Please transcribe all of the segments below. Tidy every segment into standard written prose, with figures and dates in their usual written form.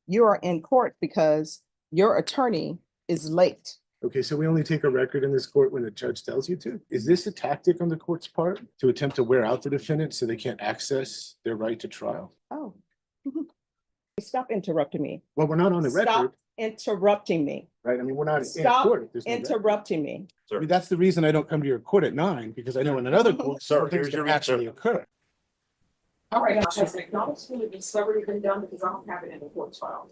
you are in court because your attorney is late. Okay, so we only take a record in this court when the judge tells you to? Is this a tactic on the court's part to attempt to wear out the defendant so they can't access their right to trial? Oh. Stop interrupting me. Well, we're not on the record, Stop interrupting me. right? I mean, we're not in Stop court. If there's no record. interrupting me. I mean, that's the reason I don't come to your court at 9, because I know in another court, Sir, some things here's your can actually occur. All right. Has an acknowledgement of discovery been done, because I don't have it in the court file?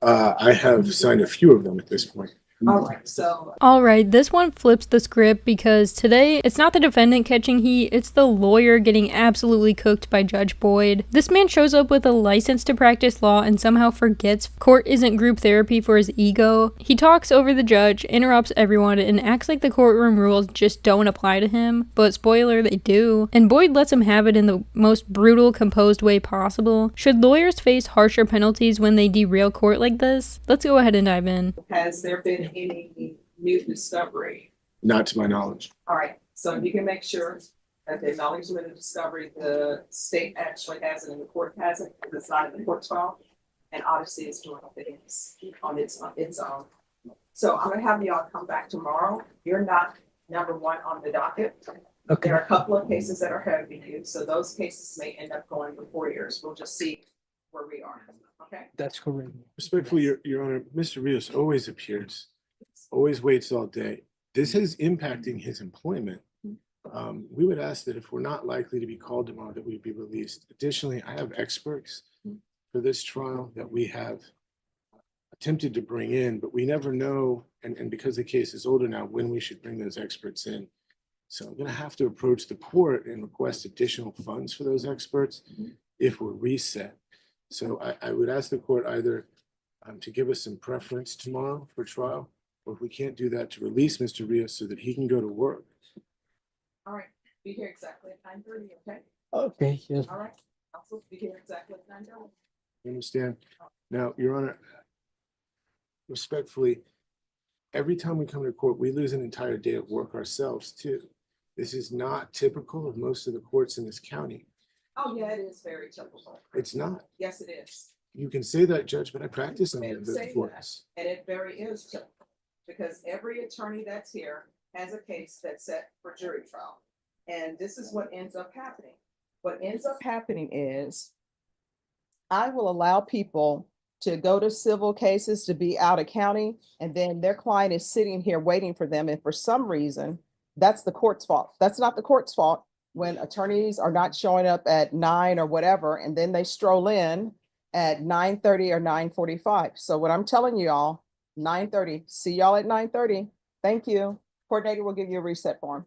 I have signed a few of them at this point. All right, so Alright, this one flips the script because today it's not the defendant catching heat, it's the lawyer getting absolutely cooked by Judge Boyd. This man shows up with a license to practice law and somehow forgets court isn't group therapy for his ego. He talks over the judge, interrupts everyone, and acts like the courtroom rules just don't apply to him. But spoiler, they do. And Boyd lets him have it in the most brutal, composed way possible. Should lawyers face harsher penalties when they derail court like this? Let's go ahead and dive in. has there been any new discovery? Not to my knowledge. All right, so you can make sure that the acknowledgement of discovery, the state actually has it and the court has it, because it's not in the court's file. And Odyssey is doing things on its own. So I'm gonna have y'all come back tomorrow. You're not number one on the docket. Okay. There are a couple of cases that are ahead of you, so those cases may end up going for 4 years. We'll just see where we are, okay? That's correct. Respectfully, Your Honor, Mr. Rios always appears, always waits all day. This is impacting his employment. We would ask that if we're not likely to be called tomorrow, that we be released. Additionally, I have experts for this trial that we have attempted to bring in, but we never know, and because the case is older now, when we should bring those experts in. So I'm gonna have to approach the court and request additional funds for those experts if we're reset. So I would ask the court either to give us some preference tomorrow for trial, or if we can't do that, to release Mr. Rios so that he can go to work. All right, be here exactly at 9:30, okay? Okay, yes. All right, also be here exactly at 9:30. You understand? Now, Your Honor, respectfully, every time we come to court, we lose an entire day of work ourselves too. This is not typical of most of the courts in this county. Oh, yeah, it is very typical. It's not. Yes, it is. You can say that, Judge, but I practice on And the say that, courts. and it very is typical, because every attorney that's here has a case that's set for jury trial. And this is what ends up happening. What ends up Happening is I will allow people to go to civil cases to be out of county, and then their client is sitting here waiting for them. And for some reason, that's the court's fault. That's not the court's fault when attorneys are not showing up at 9 or whatever, and then they stroll in at 9:30 or 9:45. So what I'm telling you all, 9:30, see y'all at 9:30. Thank you. Coordinator will give you a reset form.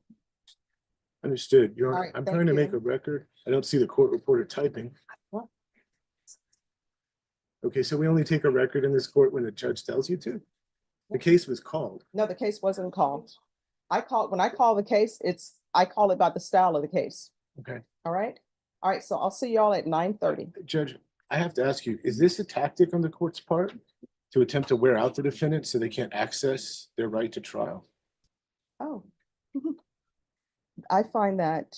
Understood, Your All Honor. right, I'm thank trying to make you. a record. I don't see the court reporter typing. What? Okay, so we only take a record in this court when the judge tells you to? The case was called. No, the case wasn't called. When I call the case, I call it by the style of the case. Okay. All right? All right, so I'll see y'all at 9:30. Judge, I have to ask you, is this a tactic on the court's part to attempt to wear out the defendant so they can't access their right to trial? Oh. I find that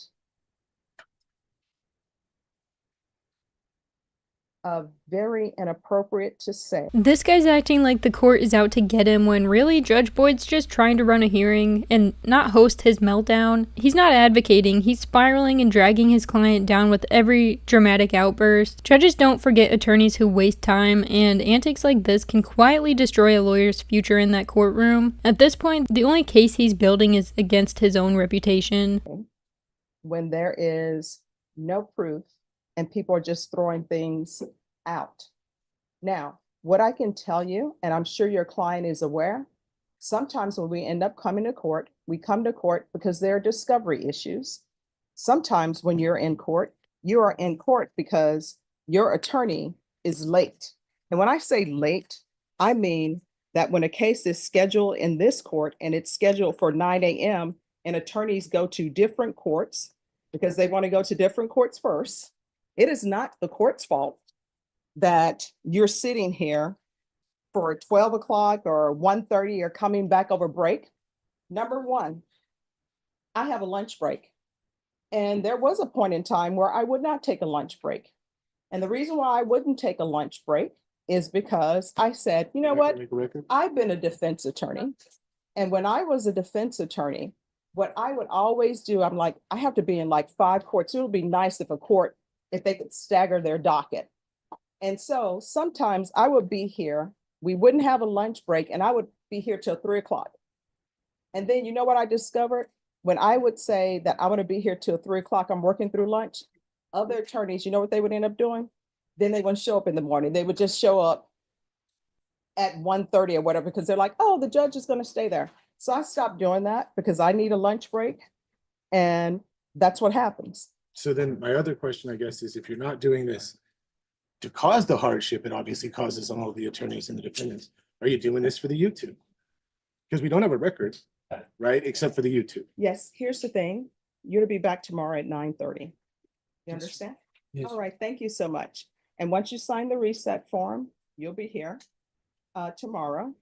very inappropriate to say. This guy's acting like the court is out to get him when really Judge Boyd's just trying to run a hearing and not host his meltdown. He's not advocating, he's spiraling and dragging his client down with every dramatic outburst. Judges don't forget attorneys who waste time, and antics like this can quietly destroy a lawyer's future in that courtroom. At this point, the only case he's building is against his own reputation. When there is no proof and people are just throwing things out. Now, what I can tell you, and I'm sure your client is aware, sometimes when we end up coming to court, we come to court because there are discovery issues. Sometimes when you're in court, you are in court because your attorney is late. And when I say late, I mean that when a case is scheduled in this court and it's scheduled for 9 a.m. and attorneys go to different courts because they want to go to different courts first, it is not the court's fault that you're sitting here for 12 o'clock or 1:30 or coming back over break. Number one, I have a lunch break. And there was a point in time where I would not take a lunch break. And the reason why I wouldn't take a lunch break is because I said, you know what? Make a record? I've been a defense attorney. And when I was a defense attorney, what I would always do, I'm like, I have to be in like 5 courts. It would be nice if a court, if they could stagger their docket. And so sometimes I would be here, we wouldn't have a lunch break, and I would be here till 3 o'clock. And then you know what I discovered? When I would say that I want to be here till 3 o'clock, I'm working through lunch, other attorneys, you know what they would end up doing? Then they wouldn't show up in the morning. They would just show up at 1:30 or whatever, because they're like, oh, the judge is going to stay there. So I stopped doing that because I need a lunch break. And that's what happens. So then my other question, I guess, is if you're not doing this to cause the hardship, it obviously causes all the attorneys and the defendants. Are you doing this for the YouTube? Because we don't have a record, right? Except for the YouTube. Yes, here's the thing. You're to be back tomorrow at 9:30. You Yes. understand? Yes. All right, thank you so much. And once you sign the reset form, you'll be here tomorrow.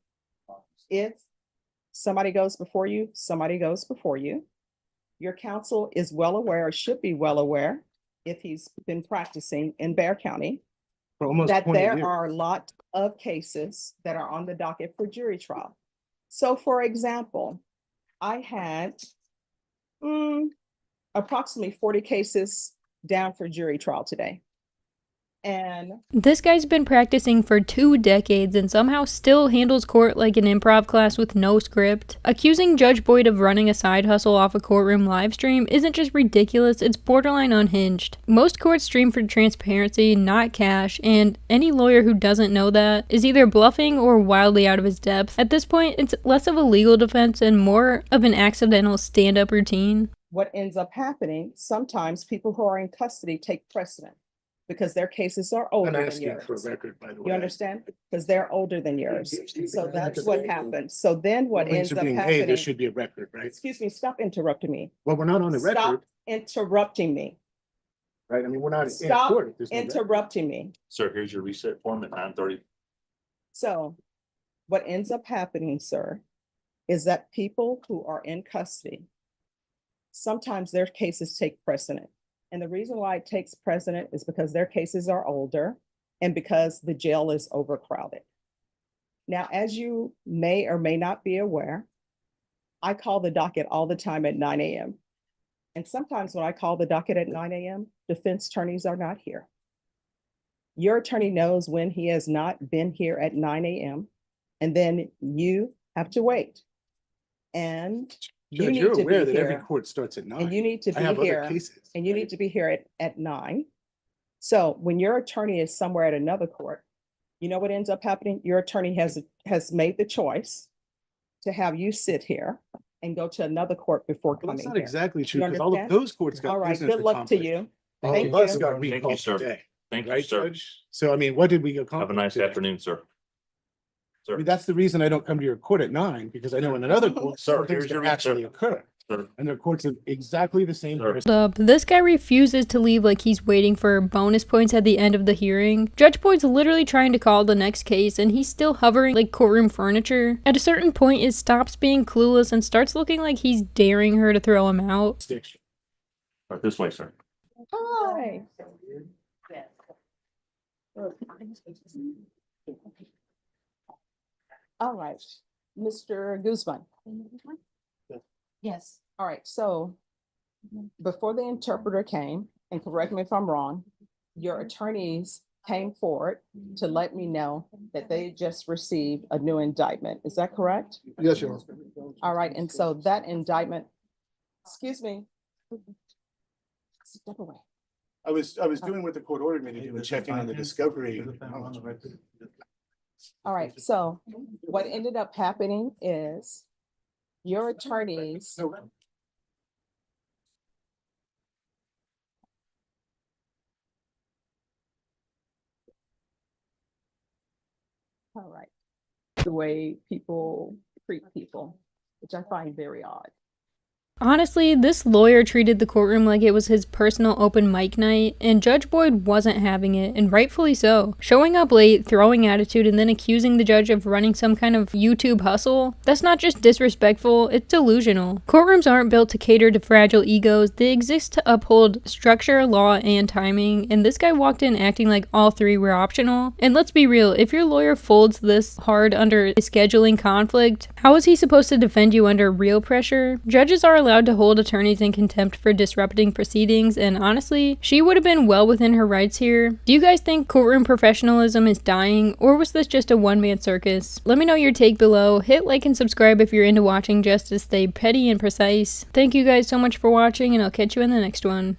If somebody goes before you, somebody goes before you. Your counsel is well aware, or should be well aware, if he's been practicing in Bear County, For almost that 20 there years. are a lot of cases that are on the docket for jury trial. So for example, I had approximately 40 cases down for jury trial today. And This guy's been practicing for 2 decades and somehow still handles court like an improv class with no script. Accusing Judge Boyd of running a side hustle off a courtroom livestream isn't just ridiculous, it's borderline unhinged. Most courts stream for transparency, not cash, and any lawyer who doesn't know that is either bluffing or wildly out of his depth. At this point, it's less of a legal defense and more of an accidental stand-up routine. what ends up happening, sometimes people who are in custody take precedent because their cases are I'm older than asking for a yours. record, by the way. You understand? Because they're older than yours. So that's what happens. So then what Rulings ends are up being made, there happening, should be a record, right? excuse me, stop interrupting me. Well, we're not on the record, Stop interrupting me. right? I mean, we're not in Stop court. if there's no record. interrupting me. Sir, here's your reset form at 9:30. So what ends up happening, sir, is that people who are in custody, sometimes their cases take precedent. And the reason why it takes precedent is because their cases are older and because the jail is overcrowded. Now, as you may or may not be aware, I call the docket all the time at 9 a.m. And sometimes when I call the docket at 9 a.m., defense attorneys are not here. Your attorney knows when he has not been here at 9 a.m. And then you have to wait. And you Judge, need you're to aware be that every here. court starts at 9. And you need to I be have other here. cases. And you right? need to be here at 9. So when your attorney is somewhere at another court, you know what ends up happening? Your attorney has made the choice to have you sit here and go to another court before Well, coming that's not here. exactly true, You because all of understand? those courts got All right, business good luck to accomplished. you. All Thank of us you. got Thank you, recalled sir. today, Thank you, right, sir. Judge? So I mean, what did we accomplish? Have a nice today? afternoon, sir. I Sir, mean, that's the reason I don't come to your court at 9, because I know in another court, Sir, something's here's your gonna actually occur. sir. And their courts of exactly the same. Sir. person. Up. This guy refuses to leave like he's waiting for bonus points at the end of the hearing. Judge Boyd's literally trying to call the next case and he's still hovering like courtroom furniture. At a certain point, it stops being clueless and starts looking like he's daring her to throw him out. Jurisdiction. Right this way, sir. Hi. All right, Mr. Guzman. Yes. All right, so before the interpreter came, and correct me if I'm wrong, your attorneys came forward to let me know that they just received a new indictment. Is that correct? Yes, Your Honor. All right, and so that indictment, excuse me. Step away. I was doing what the court ordered me to do and checking on the discovery. All right, so what ended up happening is your attorneys. All right, the way people treat people, which I find very odd. Honestly, this lawyer treated the courtroom like it was his personal open mic night, and Judge Boyd wasn't having it, and rightfully so. Showing up late, throwing attitude, and then accusing the judge of running some kind of YouTube hustle, that's not just disrespectful, it's delusional. Courtrooms aren't built to cater to fragile egos, they exist to uphold structure, law, and timing, and this guy walked in acting like all three were optional. And let's be real, if your lawyer folds this hard under a scheduling conflict, how is he supposed to defend you under real pressure? Judges are allowed to hold attorneys in contempt for disrupting proceedings, and honestly, she would have been well within her rights here. Do you guys think courtroom professionalism is dying, or was this just a one-man circus? Let me know your take below. Hit like and subscribe if you're into watching justice stay petty and precise. Thank you guys so much for watching, and I'll catch you in the next one.